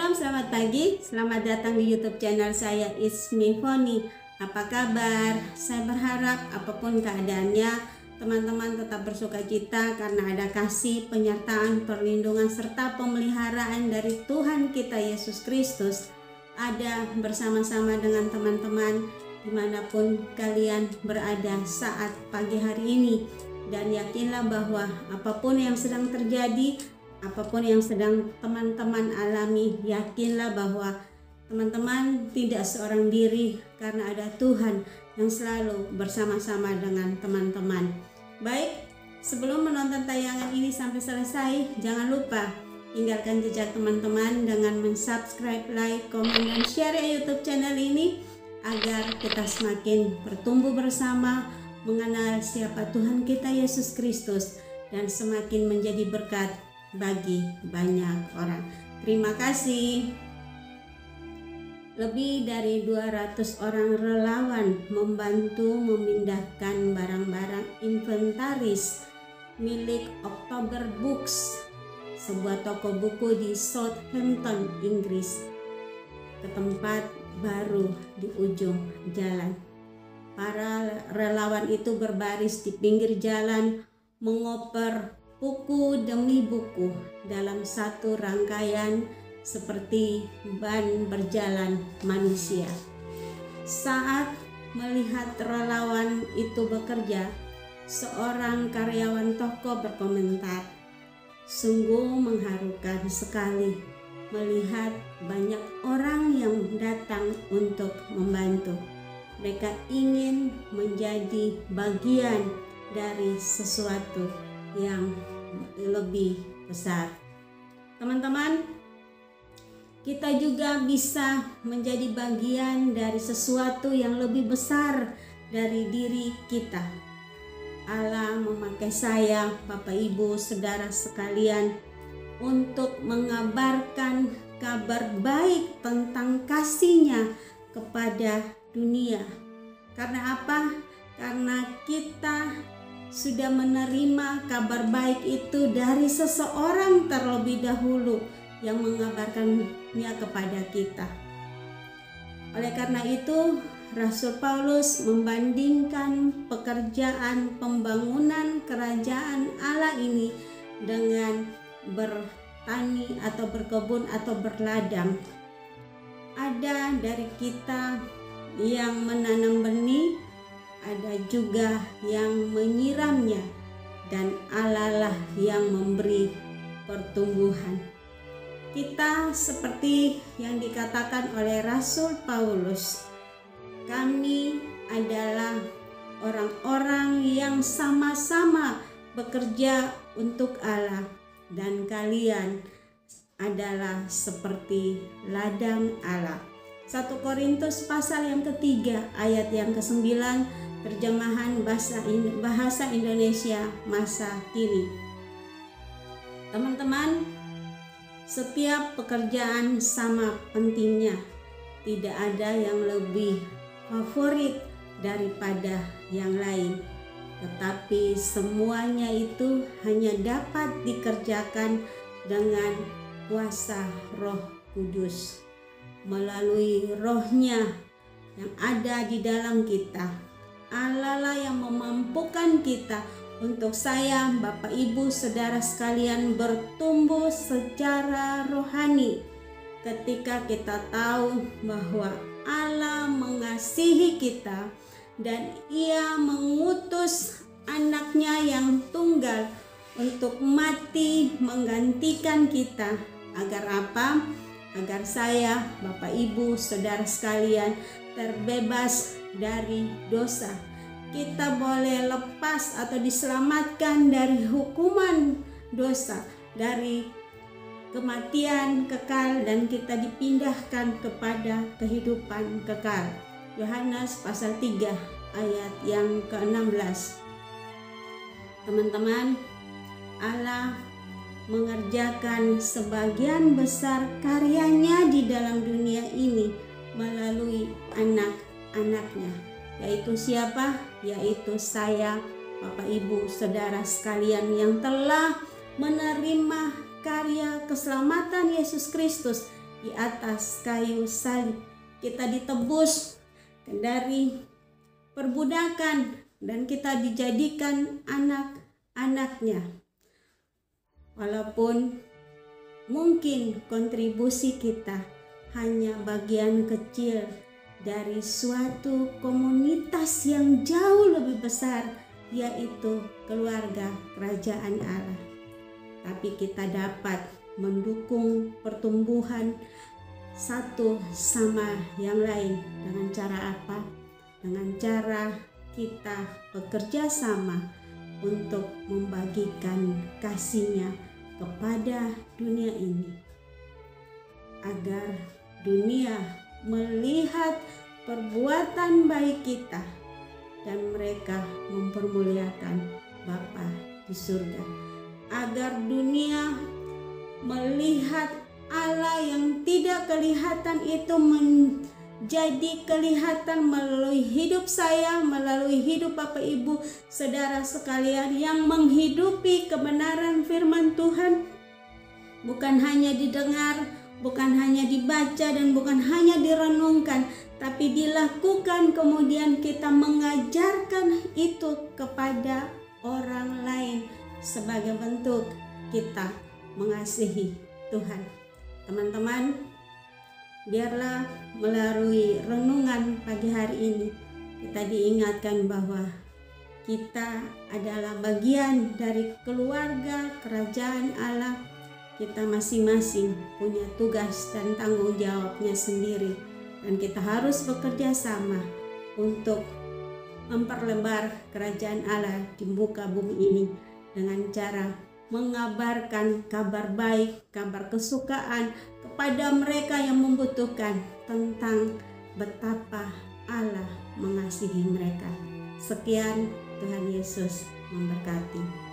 Shalom, selamat pagi. Selamat datang di YouTube channel saya, It's Me Foni. Apa kabar? Saya berharap apapun keadaannya, teman-teman tetap bersukacita karena ada kasih, penyertaan, perlindungan, serta pemeliharaan dari Tuhan kita Yesus Kristus ada bersama-sama dengan teman-teman dimanapun kalian berada saat pagi hari ini. Dan yakinlah bahwa apapun yang sedang terjadi, apapun yang sedang teman-teman alami, yakinlah bahwa teman-teman tidak seorang diri karena ada Tuhan yang selalu bersama-sama dengan teman-teman. Baik, sebelum menonton tayangan ini sampai selesai, jangan lupa tinggalkan jejak teman-teman dengan mensubscribe, like, komen, dan share YouTube channel ini agar kita semakin bertumbuh bersama, mengenal siapa Tuhan kita Yesus Kristus, dan semakin menjadi berkat bagi banyak orang. Terima kasih. Lebih dari 200 orang relawan membantu memindahkan barang-barang inventaris milik October Books, sebuah toko buku di Southampton, Inggris, ke tempat baru di ujung jalan. Para relawan itu berbaris di pinggir jalan, mengoper buku demi buku dalam satu rangkaian seperti ban berjalan manusia. Saat melihat relawan itu bekerja, seorang karyawan toko berkomentar, "Sungguh mengharukan sekali melihat banyak orang yang datang untuk membantu. Mereka ingin menjadi bagian dari sesuatu yang lebih besar." Teman-teman, kita juga bisa menjadi bagian dari sesuatu yang lebih besar dari diri kita. Allah memakai saya, Bapak Ibu, saudara sekalian, untuk mengabarkan kabar baik tentang kasih-Nya kepada dunia. Karena apa? Karena kita sudah menerima kabar baik itu dari seseorang terlebih dahulu yang mengabarkannya kepada kita. Oleh karena itu, Rasul Paulus membandingkan pekerjaan pembangunan kerajaan Allah ini dengan bertani atau berkebun atau berladang. Ada dari kita yang menanam benih, ada juga yang menyiramnya, dan Allah lah yang memberi pertumbuhan. Kita seperti yang dikatakan oleh Rasul Paulus, kami adalah orang-orang yang sama-sama bekerja untuk Allah, dan kalian adalah seperti ladang Allah. 1 Korintus pasal yang ketiga ayat yang ke-9, terjemahan bahasa Indonesia masa kini. Teman-teman, setiap pekerjaan sama pentingnya. Tidak ada yang lebih favorit daripada yang lain, tetapi semuanya itu hanya dapat dikerjakan dengan kuasa Roh Kudus, melalui Roh-Nya yang ada di dalam kita. Allah lah yang memampukan kita untuk saya, Bapak Ibu, saudara sekalian, bertumbuh secara rohani ketika kita tahu bahwa Allah mengasihi kita dan Ia mengutus anaknya yang tunggal untuk mati menggantikan kita. Agar apa? Agar saya, Bapak Ibu, saudara sekalian, terbebas dari dosa. Kita boleh lepas atau diselamatkan dari hukuman dosa, dari kematian kekal, dan kita dipindahkan kepada kehidupan kekal. Yohanes pasal 3 ayat yang ke-16. Teman-teman, Allah mengerjakan sebagian besar karyanya di dalam dunia ini melalui anak-anaknya. Yaitu siapa? Yaitu saya, Bapak Ibu, saudara sekalian, yang telah menerima karya keselamatan Yesus Kristus di atas kayu salib. Kita ditebus dari perbudakan dan kita dijadikan anak-anaknya. Walaupun mungkin kontribusi kita hanya bagian kecil dari suatu komunitas yang jauh lebih besar, yaitu keluarga kerajaan Allah. Tapi kita dapat mendukung pertumbuhan satu sama yang lain. Dengan cara apa? Dengan cara kita bekerja sama untuk membagikan kasih-Nya kepada dunia ini, agar dunia melihat perbuatan baik kita dan mereka mempermuliakan Bapa di surga, agar dunia melihat Allah yang tidak kelihatan itu menjadi kelihatan melalui hidup saya, melalui hidup Bapak Ibu saudara sekalian yang menghidupi kebenaran firman Tuhan, bukan hanya didengar, bukan hanya dibaca, dan bukan hanya direnungkan, tapi dilakukan, kemudian kita mengajarkan itu kepada orang lain sebagai bentuk kita mengasihi Tuhan. Teman-teman, biarlah melalui renungan pagi hari ini kita diingatkan bahwa kita adalah bagian dari keluarga kerajaan Allah. Kita masing-masing punya tugas dan tanggung jawabnya sendiri, dan kita harus bekerja sama untuk memperlebar kerajaan Allah di muka bumi ini dengan cara mengabarkan kabar baik, kabar kesukaan kepada mereka yang membutuhkan tentang betapa Allah mengasihi mereka. Sekian, Tuhan Yesus memberkati.